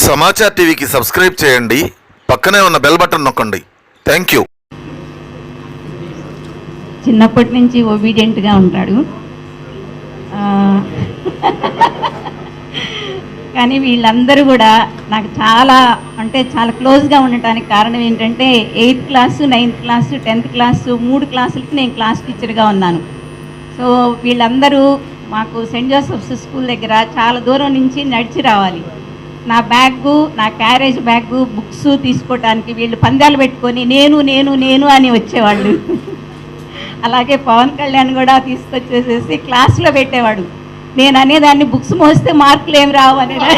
సమాచార్ టీవీకి సబ్స్క్రైబ్ చేయండి, పక్కనే ఉన్న బెల్ బటన్ నొక్కండి. Thank you. చిన్నప్పటి నుంచి ఒబీడియంట్గా ఉంటాడు. కానీ వీళ్ళందరూ కూడా నాకు చాలా చాలా క్లోజ్గా ఉండటానికి కారణం ఏంటంటే 8th class, 9th class, 10th class 3 క్లాసులకి నేను క్లాస్ టీచర్గా ఉన్నాను. సో వీళ్ళందరూ మాకు సెయింట్ జోసెఫ్స్ స్కూల్ దగ్గర చాలా దూరం నుంచి నడిచి రావాలి. నా బ్యాగు, నా క్యారేజ్ బ్యాగు, బుక్స్ తీసుకోవటానికి వీళ్ళు పందాలు పెట్టుకొని నేను నేను నేను అని వచ్చేవాళ్ళు. అలాగే పవన్ కళ్యాణ్ కూడా తీసుకొచ్చేసేసి క్లాస్లో పెట్టేవాడు. నేను అనేదాన్ని బుక్స్ మోస్తే మార్కులు ఏం రావు అనేది.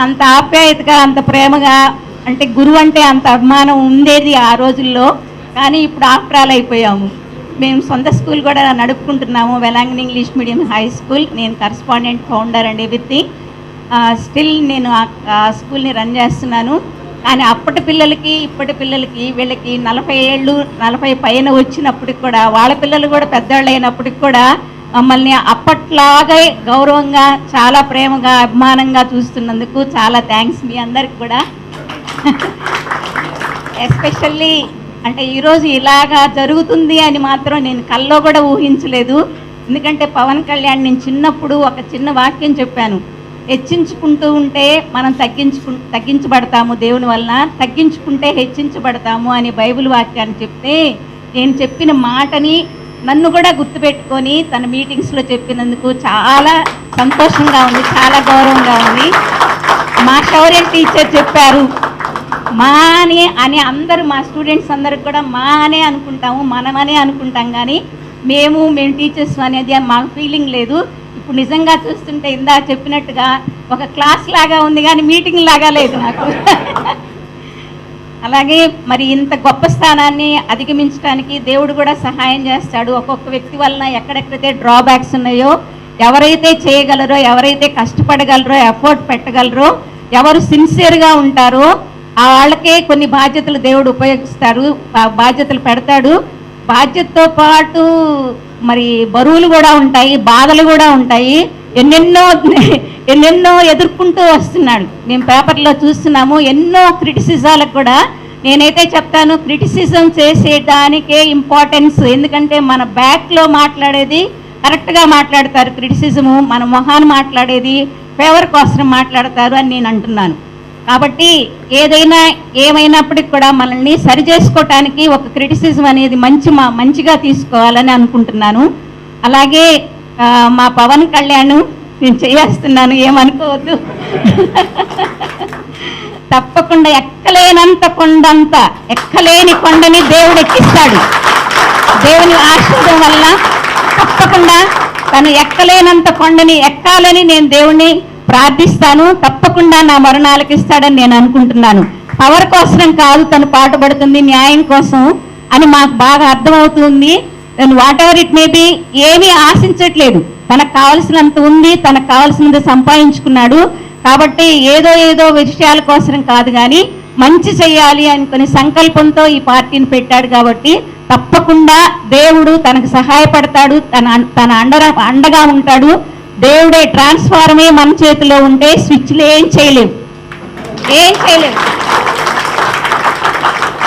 అంత ఆప్యాయతగా, అంత ప్రేమగా, గురువు అంటే అంత అభిమానం ఉండేది ఆ రోజుల్లో. కానీ ఇప్పుడు ఆఫ్టర్ ఆల్ అయిపోయాము. మేము సొంత స్కూల్ కూడా నడుపుకుంటున్నాము, వెలాంగని ఇంగ్లీష్ మీడియం హై స్కూల్. నేను correspondent, founder and everything. Still నేను ఆ స్కూల్ని రన్ చేస్తున్నాను. కానీ అప్పటి పిల్లలకి ఇప్పటి పిల్లలకి వీళ్ళకి 40 ఏళ్ళు 40 పైన వచ్చినప్పటికి కూడా, వాళ్ళ పిల్లలు కూడా పెద్దవాళ్ళు అయినప్పటికి కూడా మమ్మల్ని అప్పట్లాగే గౌరవంగా, చాలా ప్రేమగా, అభిమానంగా చూస్తున్నందుకు చాలా థ్యాంక్స్ మీ అందరికి కూడా. ఎస్పెషల్లీ ఈరోజు ఇలాగా జరుగుతుంది అని మాత్రం నేను కల్లో కూడా ఊహించలేదు. ఎందుకంటే పవన్ కళ్యాణ్ నేను చిన్నప్పుడు ఒక చిన్న వాక్యం చెప్పాను, హెచ్చించుకుంటూ ఉంటే మనం తగ్గించబడతాము, దేవుని వలన తగ్గించుకుంటే హెచ్చించబడతాము అని బైబిల్ వాక్యాన్ని చెప్తే, నేను చెప్పిన మాటని నన్ను కూడా గుర్తుపెట్టుకొని తన మీటింగ్స్లో చెప్పినందుకు చాలా సంతోషంగా ఉంది, చాలా గౌరవంగా ఉంది. మా శౌర్య టీచర్ చెప్పారు మా అని అందరూ, మా స్టూడెంట్స్ అందరికి కూడా మా అనే అనుకుంటాము, మనమనే అనుకుంటాం. కానీ మేము టీచర్స్ అనేది మాకు ఫీలింగ్ లేదు. ఇప్పుడు నిజంగా చూస్తుంటే ఇందా చెప్పినట్టుగా ఒక క్లాస్ లాగా ఉంది, కానీ మీటింగ్ లాగా లేదు నాకు. అలాగే మరి ఇంత గొప్ప స్థానాన్ని అధిగమించడానికి దేవుడు కూడా సహాయం చేస్తాడు. ఒక్కొక్క వ్యక్తి వలన ఎక్కడెక్కడైతే డ్రాబ్యాక్స్ ఉన్నాయో, ఎవరైతే చేయగలరో, ఎవరైతే కష్టపడగలరో, ఎఫర్ట్ పెట్టగలరో, ఎవరు సిన్సియర్గా ఉంటారో వాళ్ళకే కొన్ని బాధ్యతలు దేవుడు ఉపయోగిస్తాడు, బాధ్యతలు పెడతాడు. బాధ్యతతో పాటు మరి బరువులు కూడా ఉంటాయి, బాధలు కూడా ఉంటాయి. ఎన్నెన్నో ఎదుర్కొంటూ వస్తున్నాడు. మేము పేపర్లో చూస్తున్నాము ఎన్నో క్రిటిసిజాలకు కూడా. నేనైతే చెప్తాను, క్రిటిసిజం చేసేదానికే ఇంపార్టెన్స్. ఎందుకంటే మన బ్యాక్లో మాట్లాడేది కరెక్ట్గా మాట్లాడతారు, క్రిటిసిజము మన మొహాన్ని మాట్లాడేది ఫేవర్ కోసం మాట్లాడతారు అని నేను అంటున్నాను. కాబట్టి ఏమైనప్పటికి కూడా మనల్ని సరి చేసుకోవటానికి ఒక క్రిటిసిజం అనేది మంచిగా తీసుకోవాలని అనుకుంటున్నాను. అలాగే మా పవన్ కళ్యాణ్ నేను చేస్తున్నాను, ఏమనుకోవద్దు. తప్పకుండా ఎక్కలేనంత కొండంత, ఎక్కలేని కొండని దేవుడు ఎక్కిస్తాడు. దేవుని ఆశీర్వాదం వల్ల తప్పకుండా తను ఎక్కలేనంత కొండని ఎక్కాలని నేను దేవుణ్ణి ప్రార్థిస్తాను. తప్పకుండా నా మరణాలకు ఇస్తాడని నేను అనుకుంటున్నాను. పవర్ కోసం కాదు తను పాటుపడుతుంది, న్యాయం కోసం అని మాకు బాగా అర్థమవుతుంది. నేను what ever it may be ఏమీ ఆశించట్లేదు. తనకు కావాల్సినంత ఉంది, తనకు కావాల్సినంత సంపాదించుకున్నాడు. కాబట్టి ఏదో విషయాల కోసం కాదు, కానీ మంచి చేయాలి అనుకునే సంకల్పంతో ఈ పార్టీని పెట్టాడు. కాబట్టి తప్పకుండా దేవుడు తనకు సహాయపడతాడు, తన అండగా ఉంటాడు. దేవుడే ట్రాన్స్ఫార్మే మన చేతిలో ఉంటే స్విచ్లు ఏం చేయలేవు.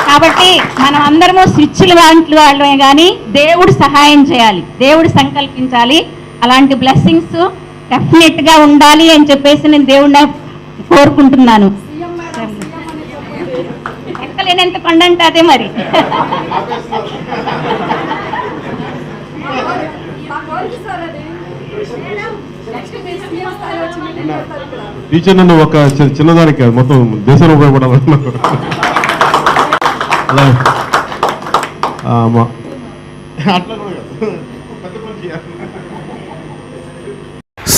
కాబట్టి మనం అందరము స్విచ్లు లాంటి వాళ్ళమే, కానీ దేవుడు సహాయం చేయాలి, దేవుడు సంకల్పించాలి. అలాంటి బ్లెస్సింగ్స్ డెఫినెట్గా ఉండాలి అని చెప్పేసి నేను దేవుడిని కోరుకుంటున్నాను. ఎక్కలేనంత కొండంటే అదే మరి. టీచర్ నన్ను ఒక చిన్నదానికి మొత్తం దేశంలో ఉపయోగపడాలన్నారు. అలా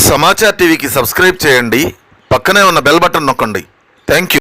సమాచార్ టీవీకి సబ్స్క్రైబ్ చేయండి, పక్కనే ఉన్న బెల్ బటన్ నొక్కండి. Thank you.